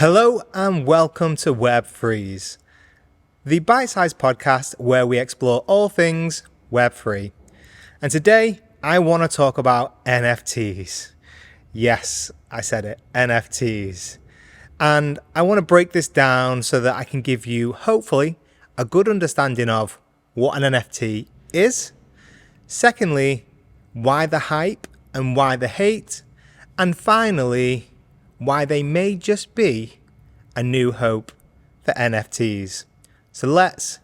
Hello and welcome to Web3s, the bite-sized podcast where we explore all things Web3. And today I want to talk about NFTs. Yes, I said it, NFTs. And I want to break this down so that I can give you, hopefully, a good understanding of what an NFT is. Secondly, why the hype and why the hate. And finally, why they may just be a new hope for NFTs. So let's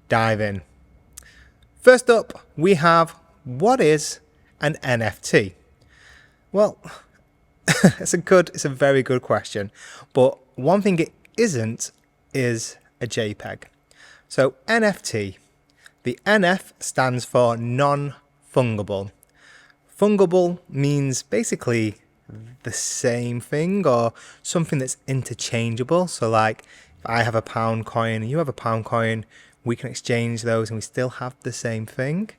dive in. First up, we have, what is an NFT? Well, it's a very good question. But one thing it isn't is a JPEG. So NFT, the NF stands for non-fungible. Fungible means basically the same thing or something that's interchangeable. So like if I have a pound coin and you have a pound coin, we can exchange those and we still have the same thing.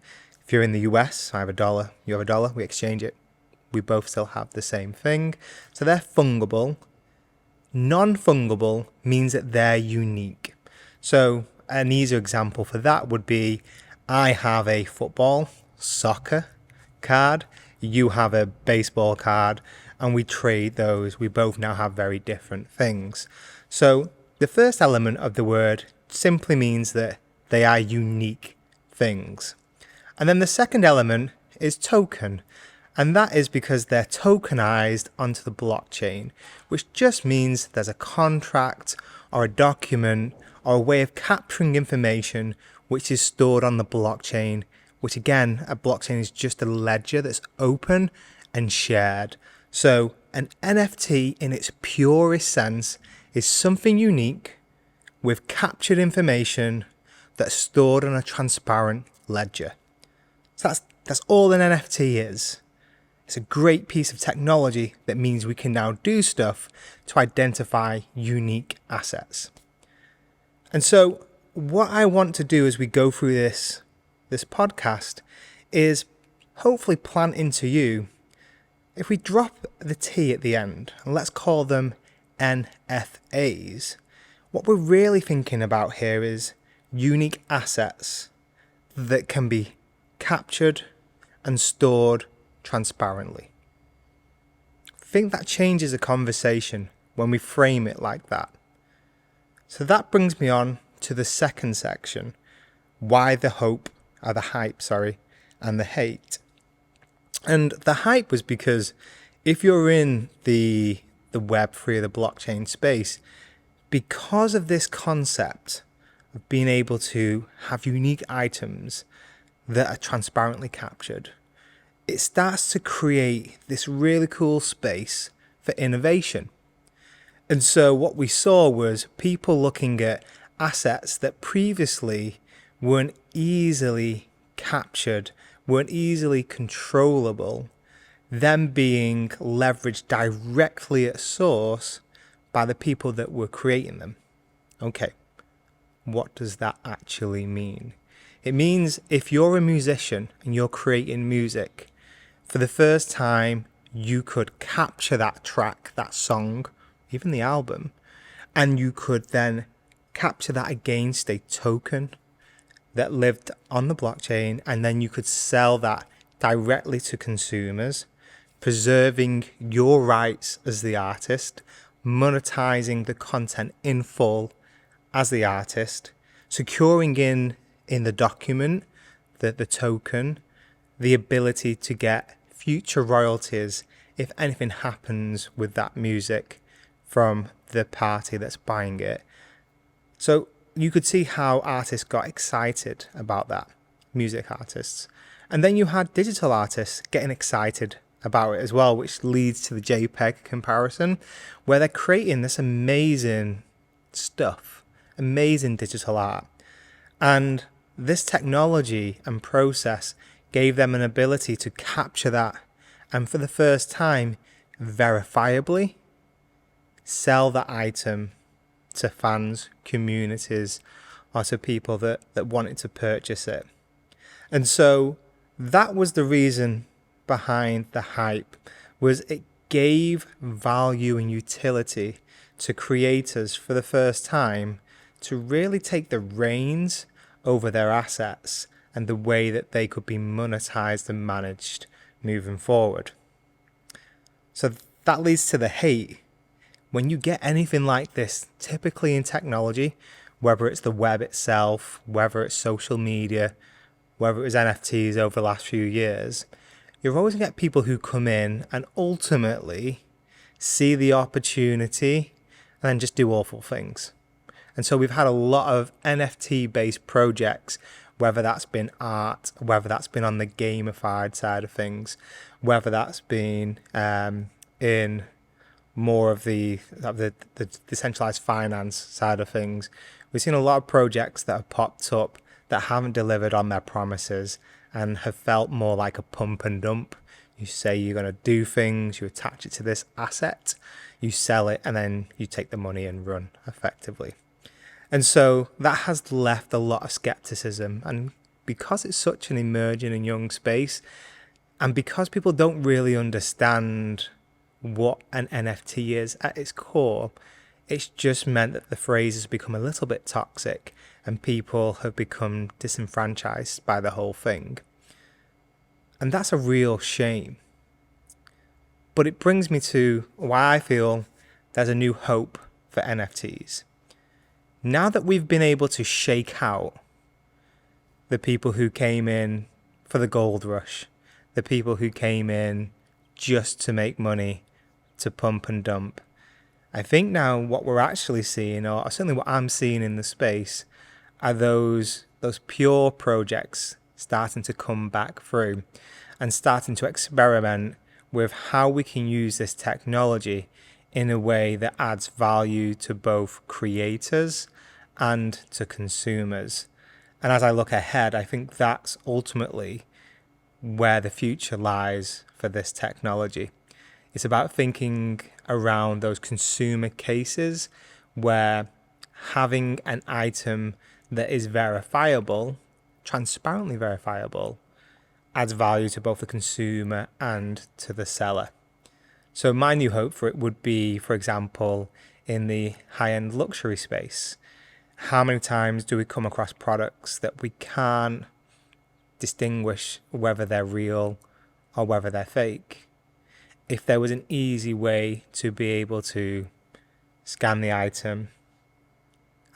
If you're in the US, I have a dollar, you have a dollar, we exchange it. We both still have the same thing. So they're fungible. Non-fungible means that they're unique. So an easier example for that would be I have a football, soccer card, you have a baseball card, and we trade those. We both now have very different things. So the first element of the word simply means that they are unique things. And then the second element is token. And that is because they're tokenized onto the blockchain, which just means there's a contract or a document or a way of capturing information which is stored on the blockchain, which again, a blockchain is just a ledger that's open and shared. So an NFT in its purest sense is something unique with captured information that's stored on a transparent ledger. So that's all an NFT is. It's a great piece of technology that means we can now do stuff to identify unique assets. And so what I want to do as we go through this podcast is hopefully plant into you, if we drop the T at the end, and let's call them NFAs, what we're really thinking about here is unique assets that can be captured and stored transparently. I think that changes the conversation when we frame it like that. So that brings me on to the second section, why the hype, and the hate. And the hype was because if you're in the Web3 or the blockchain space, because of this concept of being able to have unique items that are transparently captured, it starts to create this really cool space for innovation. And so what we saw was people looking at assets that previously weren't easily captured, weren't easily controllable, them being leveraged directly at source by the people that were creating them. Okay, what does that actually mean? It means if you're a musician and you're creating music, for the first time, you could capture that track, that song, even the album, and you could then capture that against a token that lived on the blockchain, and then you could sell that directly to consumers, preserving your rights as the artist, monetizing the content in full as the artist, securing in the document, the token, the ability to get future royalties if anything happens with that music from the party that's buying it. So you could see how artists got excited about that, music artists. And then you had digital artists getting excited about it as well, which leads to the JPEG comparison, where they're creating this amazing stuff, amazing digital art. And this technology and process gave them an ability to capture that and for the first time, verifiably sell that item to fans, communities, or to people that wanted to purchase it. And so that was the reason behind the hype, was it gave value and utility to creators for the first time to really take the reins over their assets and the way that they could be monetized and managed moving forward. So that leads to the hate. When you get anything like this, typically in technology, whether it's the web itself, whether it's social media, whether it was NFTs over the last few years, you're always going to get people who come in and ultimately see the opportunity and then just do awful things. And so we've had a lot of NFT-based projects, whether that's been art, whether that's been on the gamified side of things, whether that's been in more of the decentralized finance side of things. We've seen a lot of projects that have popped up that haven't delivered on their promises and have felt more like a pump and dump. You say you're going to do things, you attach it to this asset, you sell it, and then you take the money and run effectively. And so that has left a lot of skepticism. And because it's such an emerging and young space, and because people don't really understand what an NFT is at its core, it's just meant that the phrase has become a little bit toxic and people have become disenfranchised by the whole thing. And that's a real shame. But it brings me to why I feel there's a new hope for NFTs. Now that we've been able to shake out the people who came in for the gold rush, the people who came in just to make money, to pump and dump, I think now what we're actually seeing, or certainly what I'm seeing in the space, are those pure projects starting to come back through and starting to experiment with how we can use this technology in a way that adds value to both creators and to consumers. And as I look ahead, I think that's ultimately where the future lies for this technology. It's about thinking around those consumer cases where having an item that is verifiable, transparently verifiable, adds value to both the consumer and to the seller. So my new hope for it would be, for example, in the high-end luxury space. How many times do we come across products that we can't distinguish whether they're real or whether they're fake? If there was an easy way to be able to scan the item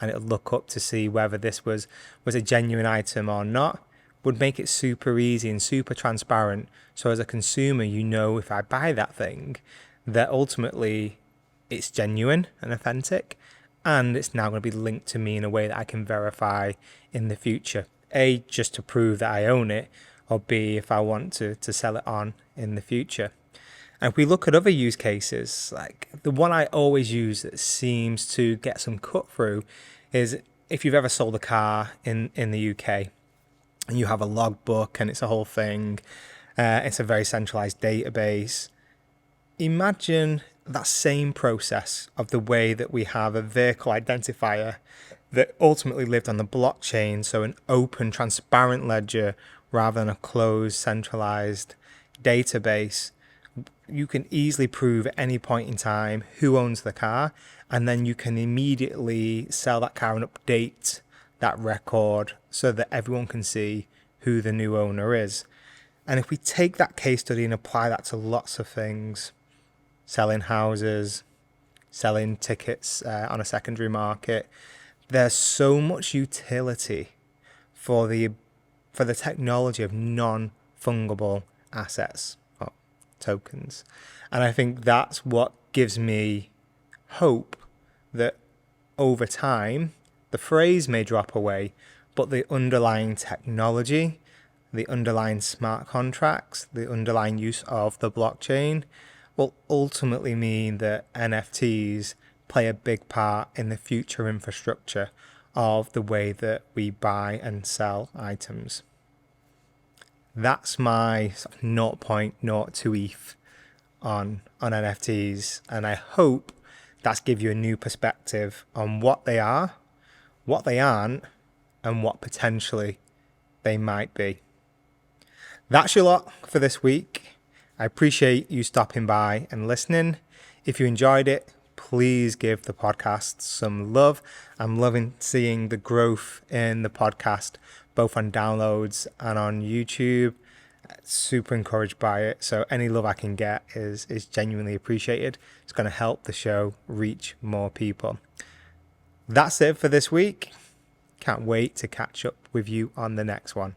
and it would look up to see whether this was a genuine item or not, would make it super easy and super transparent. So as a consumer, you know, if I buy that thing, that ultimately it's genuine and authentic, and it's now going to be linked to me in a way that I can verify in the future. A, just to prove that I own it, or B, if I want to sell it on in the future. And if we look at other use cases, like the one I always use that seems to get some cut through is if you've ever sold a car in the UK and you have a logbook and it's a whole thing, it's a very centralized database. Imagine that same process of the way that we have a vehicle identifier that ultimately lived on the blockchain, so an open, transparent ledger rather than a closed, centralized database. You can easily prove at any point in time who owns the car, and then you can immediately sell that car and update that record so that everyone can see who the new owner is. And if we take that case study and apply that to lots of things, selling houses, selling tickets on a secondary market, there's so much utility for the technology of non-fungible assets, or tokens. And I think that's what gives me hope that over time, the phrase may drop away, but the underlying technology, the underlying smart contracts, the underlying use of the blockchain will ultimately mean that NFTs play a big part in the future infrastructure of the way that we buy and sell items. That's my sort of 0.02 ETH on NFTs, and I hope that's give you a new perspective on what they are, what they aren't, and what potentially they might be. That's your lot for this week. I appreciate you stopping by and listening. If you enjoyed it, please give the podcast some love. I'm loving seeing the growth in the podcast, both on downloads and on YouTube. Super encouraged by it. So any love I can get is genuinely appreciated. It's going to help the show reach more people. That's it for this week. Can't wait to catch up with you on the next one.